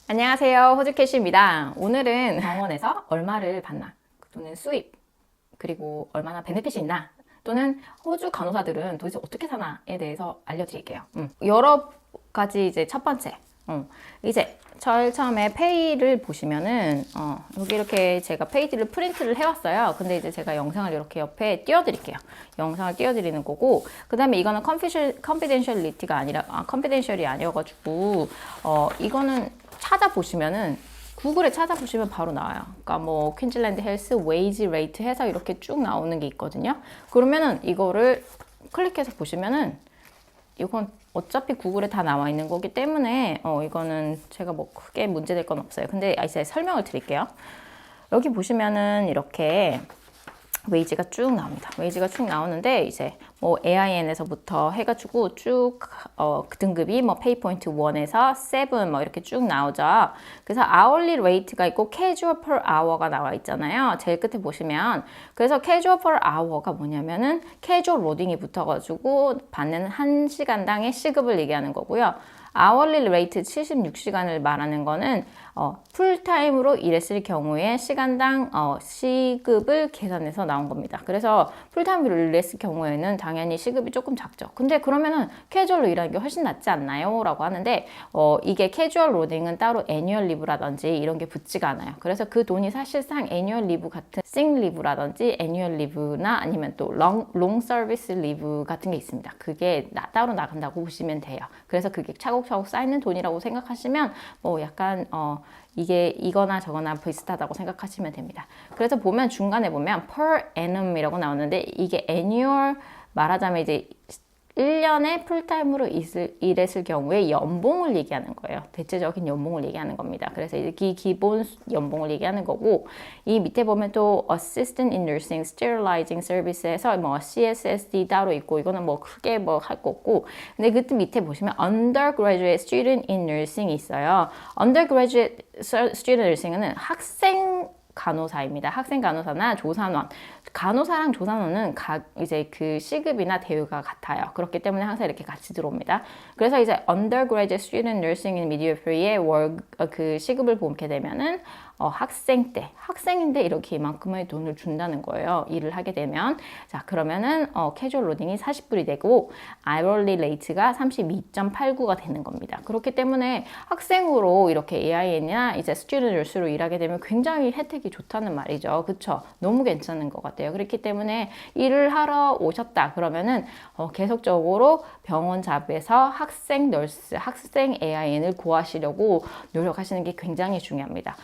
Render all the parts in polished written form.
안녕하세요. 호주캐시입니다. 오늘은 병원에서 얼마를 받나 또는 수입 그리고 얼마나 베네핏이 있나 또는 호주 간호사들은 도대체 어떻게 사나에 대해서 알려드릴게요. 여러 가지 이제 첫 번째 이제 제일 처음에 페이를 보시면은 여기 이렇게 제가 페이지를 프린트를 해왔어요. 근데 이제 제가 영상을 이렇게 옆에 띄워드릴게요. 영상을 띄워드리는 거고, 그 다음에 이거는 컨피덴셜리티가 아니라 컨피덴셜이 아니어가지고 이거는 찾아보시면은 구글에 찾아보시면 바로 나와요. 그러니까 뭐 퀸즐랜드 헬스 웨이지 레이트 해서 이렇게 쭉 나오는 게 있거든요. 그러면은 이거를 클릭해서 보시면은 이건 어차피 구글에 다 나와 있는 거기 때문에 이거는 제가 뭐 크게 문제될 건 없어요. 근데 이제 설명을 드릴게요. 여기 보시면은 이렇게 웨이지가 쭉 나옵니다. 웨이지가 쭉 나오는데 이제 뭐 AIN에서부터 해가지고 쭉 그 등급이 뭐 페이포인트 1에서 7 뭐 이렇게 쭉 나오죠. 그래서 hourly rate가 있고 casual per hour가 나와 있잖아요. 제일 끝에 보시면 그래서 casual per hour가 뭐냐면은 casual 로딩이 붙어가지고 받는 1시간당의 시급을 얘기하는 거고요. hourly rate 76시간을 말하는 거는 풀타임으로 일했을 경우에 시간당 시급을 계산해서 나온 겁니다. 그래서 풀타임으로 일했을 경우에는 당연히 시급이 조금 작죠. 근데 그러면은 캐주얼로 일하는 게 훨씬 낫지 않나요? 라고 하는데 이게 캐주얼 로딩은 따로 애뉴얼 리브라든지 이런 게 붙지가 않아요. 그래서 그 돈이 사실상 애뉴얼 리브 같은 싱 리브라든지 애뉴얼 리브나 아니면 또 롱 서비스 리브 같은 게 있습니다. 그게 따로 나간다고 보시면 돼요. 그래서 그게 차곡차곡 쌓이는 돈이라고 생각하시면 뭐 약간 이게 이거나 저거나 비슷하다고 생각하시면 됩니다. 그래서 보면 중간에 보면 per annum이라고 나오는데 이게 annual 말하자면 이제 1년에 풀타임으로 일했을 경우에 연봉을 얘기하는 거예요. 대체적인 연봉을 얘기하는 겁니다. 그래서 이 기본 연봉을 얘기하는 거고, 이 밑에 보면 또 Assistant in Nursing, Sterilizing Service에서 뭐 CSSD 따로 있고, 이거는 뭐 크게 뭐 할 거 없고, 근데 그 밑에 보시면 Undergraduate Student in Nursing이 있어요. Undergraduate Student Nursing은 학생 간호사입니다. 학생 간호사나 조산원. 간호사랑 조산원은 이제 그 시급이나 대우가 같아요. 그렇기 때문에 항상 이렇게 같이 들어옵니다. 그래서 이제 undergraduate student nursing in midwifery의 그 시급을 보게 되면은 학생인데 이렇게 이만큼의 돈을 준다는 거예요. 일을 하게 되면. 자, 그러면은 캐주얼 로딩이 40불이 되고 hourly rate가 32.89가 되는 겁니다. 그렇기 때문에 학생으로 이렇게 AIN이나 이제 스튜던트 nurse로 일하게 되면 굉장히 혜택이 좋다는 말이죠. 그쵸? 너무 괜찮은 것 같아요. 그렇기 때문에 일을 하러 오셨다 그러면은 계속적으로 병원 잡에서 학생 널스, 학생 AIN을 구하시려고 노력하시는 게 굉장히 중요합니다.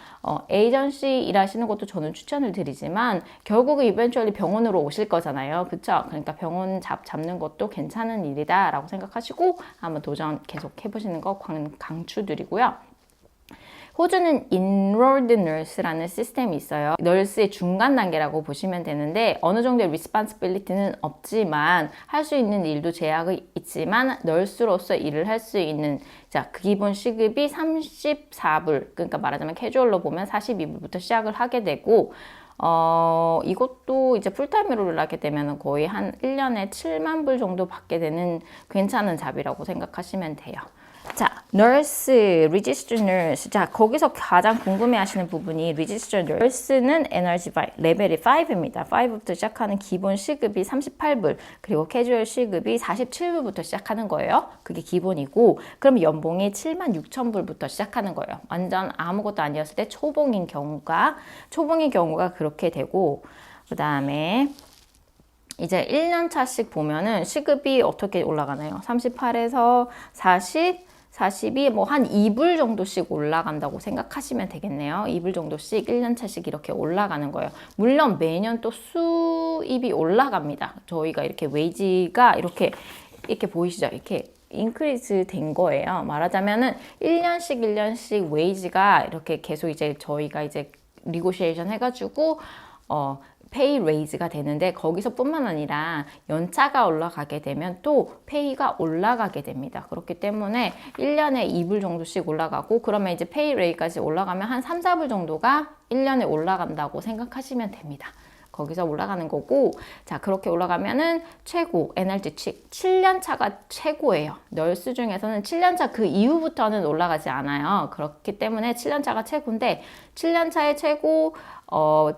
에이전시 일하시는 것도 저는 추천을 드리지만 결국은 이벤츄얼리 병원으로 오실 거잖아요. 그쵸? 그러니까 병원 잡는 것도 괜찮은 일이다 라고 생각하시고 한번 도전 계속 해보시는 거 강추드리고요. 호주는 Enrolled Nurse라는 시스템이 있어요. 널스의 중간 단계라고 보시면 되는데 어느 정도의 responsibility는 없지만 할 수 있는 일도 제약이 있지만 널스로서 일을 할 수 있는 그 기본 시급이 34불 그러니까 말하자면 캐주얼로 보면 42불부터 시작을 하게 되고 이것도 이제 풀타임으로 일하게 되면 거의 한 1년에 7만 불 정도 받게 되는 괜찮은 잡이라고 생각하시면 돼요. 자, nurse, registered nurse. 자, 거기서 가장 궁금해하시는 부분이 registered nurse는 NRG 레벨이 5입니다. 5부터 시작하는 기본 시급이 38불, 그리고 캐주얼 시급이 47불부터 시작하는 거예요. 그게 기본이고, 그럼 연봉이 76,000불부터 시작하는 거예요. 완전 아무것도 아니었을 때 초봉인 경우가 그렇게 되고, 그 다음에 이제 1년 차씩 보면은 시급이 어떻게 올라가나요? 38에서 42, 뭐 한 2불 정도씩 올라간다고 생각하시면 되겠네요. 2불 정도씩 1년 차씩 이렇게 올라가는 거예요. 물론 매년 또 수입이 올라갑니다. 저희가 이렇게 웨이지가 이렇게 보이시죠? 이렇게 인크리즈 된 거예요. 말하자면은 1년씩 웨이지가 이렇게 계속 이제 저희가 이제 리고시에이션 해가지고 페이 레이즈가 되는데 거기서 뿐만 아니라 연차가 올라가게 되면 또 페이가 올라가게 됩니다. 그렇기 때문에 1년에 2불 정도씩 올라가고 그러면 이제 페이 레이까지 올라가면 한 3, 4불 정도가 1년에 올라간다고 생각하시면 됩니다. 거기서 올라가는 거고, 자, 그렇게 올라가면은 최고, NRT 7년 차가 최고예요. 널스 중에서는 7년 차 그 이후부터는 올라가지 않아요. 그렇기 때문에 7년 차가 최고인데, 7년 차의 최고,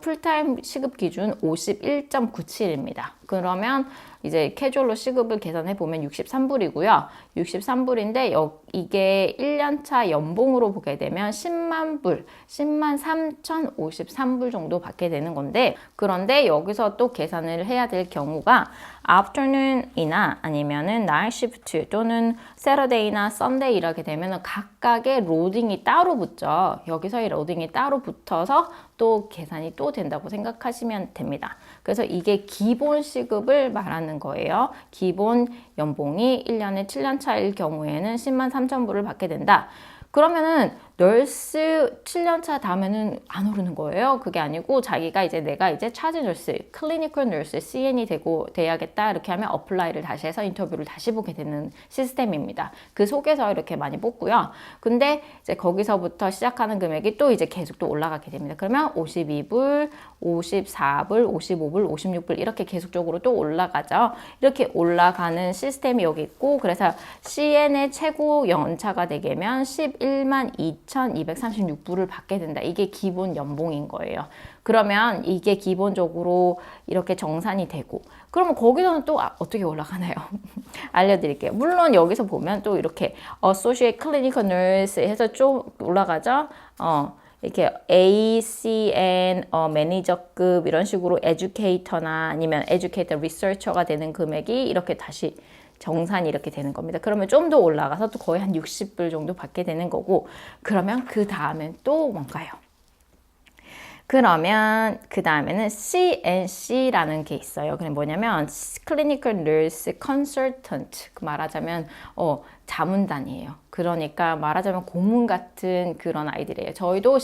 풀타임 시급 기준 51.97입니다. 그러면 이제 캐주얼로 시급을 계산해 보면 63불이고요. 63불인데 이게 1년차 연봉으로 보게 되면 10만 불, 10만 3,053불 정도 받게 되는 건데, 그런데 여기서 또 계산을 해야 될 경우가 afternoon이나 아니면은 night shift 또는 Saturday나 Sunday 일하게 되면 각각의 로딩이 따로 붙죠. 여기서의 로딩이 따로 붙어서 또 계산이 또 된다고 생각하시면 됩니다. 그래서 이게 기본 시급을 말하는 거예요. 기본 연봉이 1년에 7년 차일 경우에는 10만 3천 불을 받게 된다. 그러면은 널스 7년차 다음에는 안 오르는 거예요. 그게 아니고 자기가 이제 내가 이제 차즈 널스, 클리니컬 널스, CN이 돼야겠다 이렇게 하면 어플라이를 다시 해서 인터뷰를 다시 보게 되는 시스템입니다. 그 속에서 이렇게 많이 뽑고요. 근데 이제 거기서부터 시작하는 금액이 또 이제 계속 또 올라가게 됩니다. 그러면 52불, 54불, 55불, 56불 이렇게 계속적으로 또 올라가죠. 이렇게 올라가는 시스템이 여기 있고, 그래서 CN의 최고 연차가 되게면 11만 2,236불을 받게 된다. 이게 기본 연봉인 거예요. 그러면 이게 기본적으로 이렇게 정산이 되고, 그러면 거기서는 또 어떻게 올라가나요? 알려드릴게요. 물론 여기서 보면 또 이렇게 Associate Clinical Nurse 해서 좀 올라가죠. 이렇게 ACN 매니저급 이런 식으로 에듀케이터나 아니면 에듀케이터 리서처가 되는 금액이 이렇게 다시 정산이 이렇게 되는 겁니다. 그러면 좀 더 올라가서 또 거의 한 60불 정도 받게 되는 거고, 그러면 그 다음엔 또 뭔가요? 그러면 그 다음에는 CNC라는 게 있어요. 그게 뭐냐면 Clinical Nurse Consultant, 말하자면 자문단이에요. 그러니까 말하자면 고문 같은 그런 아이들이에요. 저희도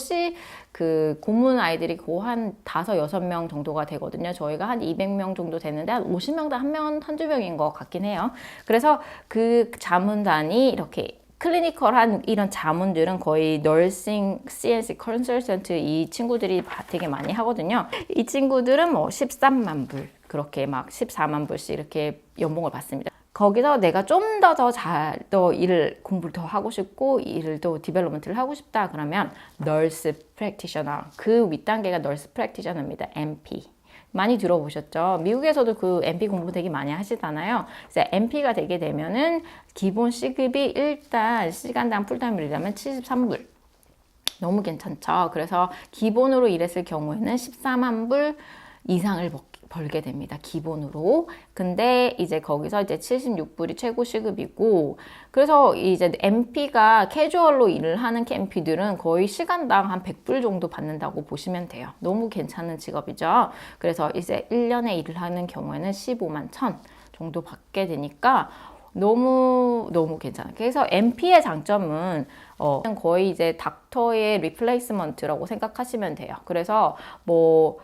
그 고문 아이들이 한 5, 6명 정도가 되거든요. 저희가 한 200명 정도 되는데 한 50명당 한 명, 한두 명인 것 같긴 해요. 그래서 그 자문단이 이렇게 클리니컬한 이런 자문들은 거의 널싱, CNC, 컨설턴트 이 친구들이 되게 많이 하거든요. 이 친구들은 뭐 13만 불, 그렇게 막 14만 불씩 이렇게 연봉을 받습니다. 거기서 내가 좀 더 일을 공부를 더 하고 싶고 일을 더 디벨롭먼트를 하고 싶다 그러면 널스 프랙티셔너, 그 윗단계가 널스 프랙티셔너입니다. MP. 많이 들어보셨죠? 미국에서도 그 MP 공부 되게 많이 하시잖아요. 그래서 MP가 되게 되면은 기본 시급이 일단 시간당 풀타임을 일하면 73불. 너무 괜찮죠? 그래서 기본으로 일했을 경우에는 14만 불 이상을 벌게 됩니다. 기본으로. 근데 이제 거기서 이제 76불이 최고 시급이고, 그래서 이제 MP가 캐주얼로 일을 하는 MP들은 거의 시간당 한 100불 정도 받는다고 보시면 돼요. 너무 괜찮은 직업이죠. 그래서 이제 1년에 일을 하는 경우에는 15만 1천 정도 받게 되니까 너무 괜찮아요. 그래서 MP의 장점은 거의 이제 닥터의 리플레이스먼트라고 생각하시면 돼요. 그래서 뭐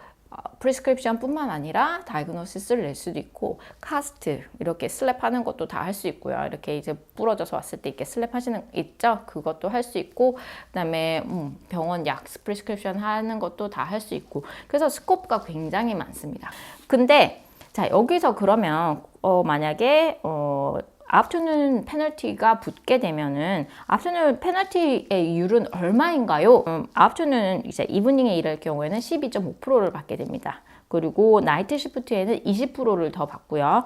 프리스크립션 뿐만 아니라 다이그노시스를 낼 수도 있고, 카스트 이렇게 슬랩하는 것도 다 할 수 있고요. 이렇게 이제 부러져서 왔을 때 이렇게 슬랩하시는 있죠. 그것도 할 수 있고, 그다음에 병원 약 프리스크립션 하는 것도 다 할 수 있고, 그래서 스코프가 굉장히 많습니다. 근데 자, 여기서 그러면 만약에 아프터눈 페널티가 붙게 되면은 아프터눈 페널티의 이율은 얼마인가요? 아프터눈은 이제 이브닝에 일할 경우에는 12.5%를 받게 됩니다. 그리고 나이트 시프트에는 20%를 더 받고요.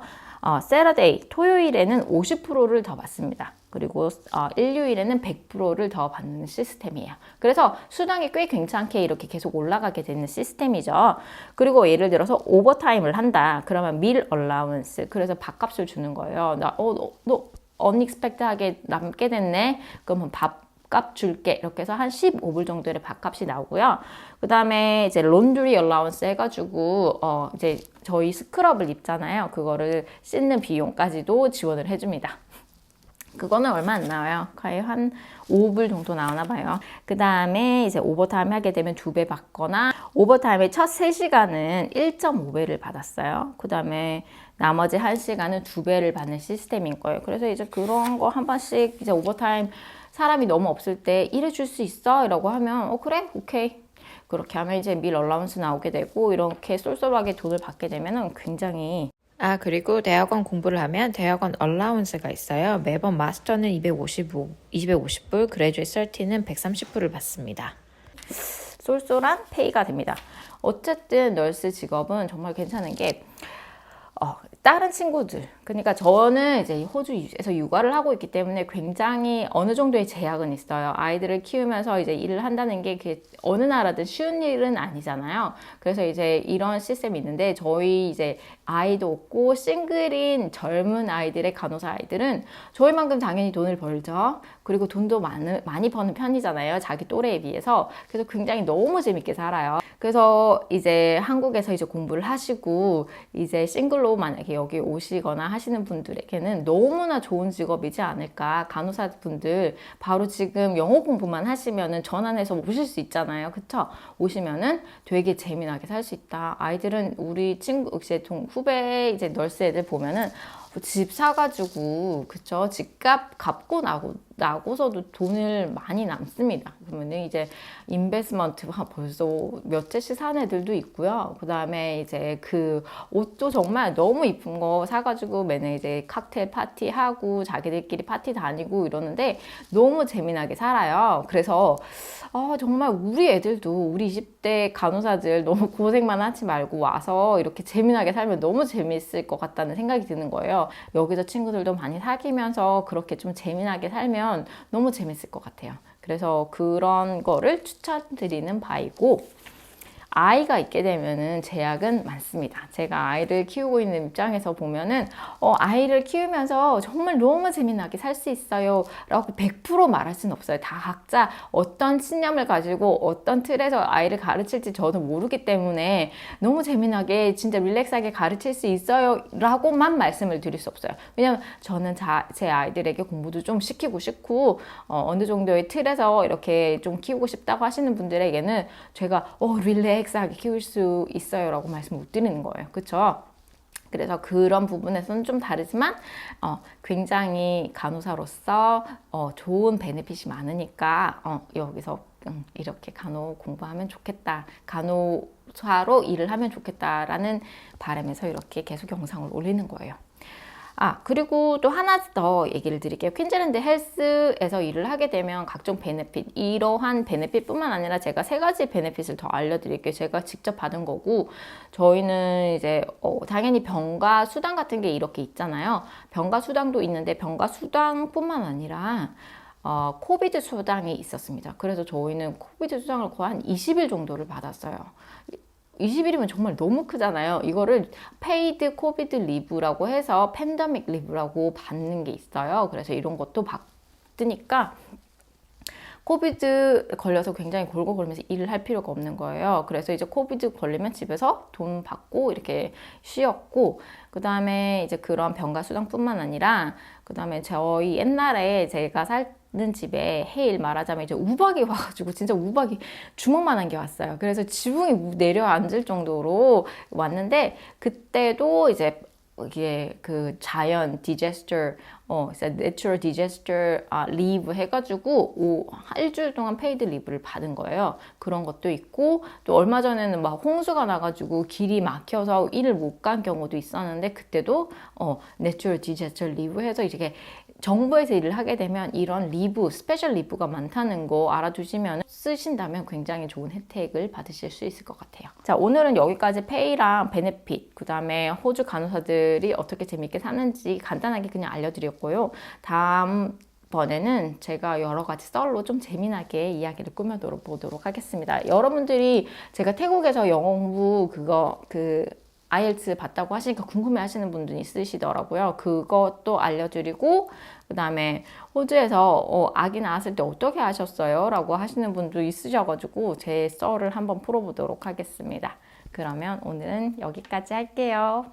세러데이, 토요일에는 50%를 더 받습니다. 그리고 일요일에는 100%를 더 받는 시스템이에요. 그래서 수당이 꽤 괜찮게 이렇게 계속 올라가게 되는 시스템이죠. 그리고 예를 들어서 오버타임을 한다. 그러면 밀 얼라운스, 그래서 밥값을 주는 거예요. 너 unexpected하게 남게 됐네. 그러면 밥값 줄게. 이렇게 해서 한 15불 정도의 밥값이 나오고요. 그 다음에 이제 론드리 얼라운스 해가지고 이제 저희 스크럽을 입잖아요. 그거를 씻는 비용까지도 지원을 해줍니다. 그거는 얼마 안 나와요. 거의 한 5불 정도 나오나 봐요. 그 다음에 이제 오버타임 하게 되면 2배 받거나, 오버타임의 첫 3시간은 1.5배를 받았어요. 그 다음에 나머지 1시간은 2배를 받는 시스템인 거예요. 그래서 이제 그런 거 한 번씩 이제 오버타임 사람이 너무 없을 때 일해줄 수 있어? 이라고 하면 그래? 오케이. 그렇게 하면 이제 밀 얼라운스 나오게 되고 이렇게 쏠쏠하게 돈을 받게 되면은 굉장히 그리고 대학원 공부를 하면 대학원 얼라운스가 있어요. 매번 마스터는 250불, 그레듀에이트 설티는 130불을 받습니다. 쏠쏠한 페이가 됩니다. 어쨌든 널스 직업은 정말 괜찮은 게 다른 친구들, 그러니까 저는 이제 호주에서 육아를 하고 있기 때문에 굉장히 어느 정도의 제약은 있어요. 아이들을 키우면서 이제 일을 한다는 게 그게 어느 나라든 쉬운 일은 아니잖아요. 그래서 이제 이런 시스템이 있는데 저희 이제 아이도 없고 싱글인 젊은 아이들의 간호사 아이들은 저희만큼 당연히 돈을 벌죠. 그리고 돈도 많이 버는 편이잖아요. 자기 또래에 비해서. 그래서 굉장히 너무 재밌게 살아요. 그래서 이제 한국에서 이제 공부를 하시고 이제 싱글로 만약에 여기 오시거나 하시는 분들에게는 너무나 좋은 직업이지 않을까. 간호사분들 바로 지금 영어 공부만 하시면은 전환해서 오실 수 있잖아요. 그쵸? 오시면은 되게 재미나게 살 수 있다. 아이들은 우리 친구 이제 후배 이제 널스 애들 보면은 집 사가지고 그쵸? 집값 갚고 나고서도 돈을 많이 남습니다. 그러면은 이제 인베스먼트가 벌써 몇 채씩 산 애들도 있고요. 그 다음에 이제 그 옷도 정말 너무 이쁜 거 사가지고 매년 이제 칵테일 파티 하고 자기들끼리 파티 다니고 이러는데 너무 재미나게 살아요. 그래서 정말 우리 애들도 우리 20대 간호사들 너무 고생만 하지 말고 와서 이렇게 재미나게 살면 너무 재밌을 것 같다는 생각이 드는 거예요. 여기서 친구들도 많이 사귀면서 그렇게 좀 재미나게 살면 너무 재밌을 것 같아요. 그래서 그런 거를 추천드리는 바이고, 아이가 있게 되면은 제약은 많습니다. 제가 아이를 키우고 있는 입장에서 보면은 아이를 키우면서 정말 너무 재미나게 살 수 있어요 라고 100% 말할 수는 없어요. 다 각자 어떤 신념을 가지고 어떤 틀에서 아이를 가르칠지 저도 모르기 때문에 너무 재미나게 진짜 릴렉스하게 가르칠 수 있어요 라고만 말씀을 드릴 수 없어요. 왜냐면 저는 제 아이들에게 공부도 좀 시키고 싶고 어느 정도의 틀에서 이렇게 좀 키우고 싶다고 하시는 분들에게는 제가 릴렉스하게 키울 수 있어요 라고 말씀 못 드리는 거예요. 그쵸? 그래서 그런 부분에서는 좀 다르지만 굉장히 간호사로서 좋은 베네핏이 많으니까 여기서 이렇게 간호 공부하면 좋겠다, 간호사로 일을 하면 좋겠다라는 바람에서 이렇게 계속 영상을 올리는 거예요. 그리고 또 하나 더 얘기를 드릴게요. 퀸즐랜드 헬스에서 일을 하게 되면 각종 베네핏, 이러한 베네핏 뿐만 아니라 제가 3가지 베네핏을 더 알려드릴게요. 제가 직접 받은 거고, 저희는 이제 당연히 병가 수당 같은 게 이렇게 있잖아요. 병가 수당도 있는데 병가 수당뿐만 아니라 코비드 수당이 있었습니다. 그래서 저희는 코비드 수당을 거의 한 20일 정도를 받았어요. 20일이면 정말 너무 크잖아요. 이거를 페이드 코비드 리브라고 해서 팬데믹 리브라고 받는 게 있어요. 그래서 이런 것도 받으니까 코비드 걸려서 굉장히 골골거리면서 일을 할 필요가 없는 거예요. 그래서 이제 코비드 걸리면 집에서 돈 받고 이렇게 쉬었고, 그 다음에 이제 그런 병가 수당뿐만 아니라, 그 다음에 저희 옛날에 제가 살는 집에 해일 말하자면 이제 우박이 와가지고 진짜 우박이 주먹만한 게 왔어요. 그래서 지붕이 내려앉을 정도로 왔는데, 그때도 이제 이게 그 자연 디제스터, 내추럴 디제스터 리브 해가지고 일주일 동안 페이드 리브를 받은 거예요. 그런 것도 있고, 또 얼마 전에는 막 홍수가 나가지고 길이 막혀서 일을 못 간 경우도 있었는데, 그때도 내추럴 디제스터 리브 해서 이렇게 정부에서 일을 하게 되면 이런 리브, 스페셜 리브가 많다는 거 알아두시면 쓰신다면 굉장히 좋은 혜택을 받으실 수 있을 것 같아요. 자, 오늘은 여기까지 페이랑 베네핏, 그 다음에 호주 간호사들이 어떻게 재밌게 사는지 간단하게 그냥 알려드렸고요. 다음번에는 제가 여러 가지 썰로 좀 재미나게 이야기를 꾸며보도록 하겠습니다. 여러분들이 제가 태국에서 영어 공부 IELTS 봤다고 하시니까 궁금해 하시는 분들이 있으시더라고요. 그것도 알려드리고, 그 다음에 호주에서 아기 낳았을 때 어떻게 하셨어요? 라고 하시는 분도 있으셔가지고 제 썰을 한번 풀어보도록 하겠습니다. 그러면 오늘은 여기까지 할게요.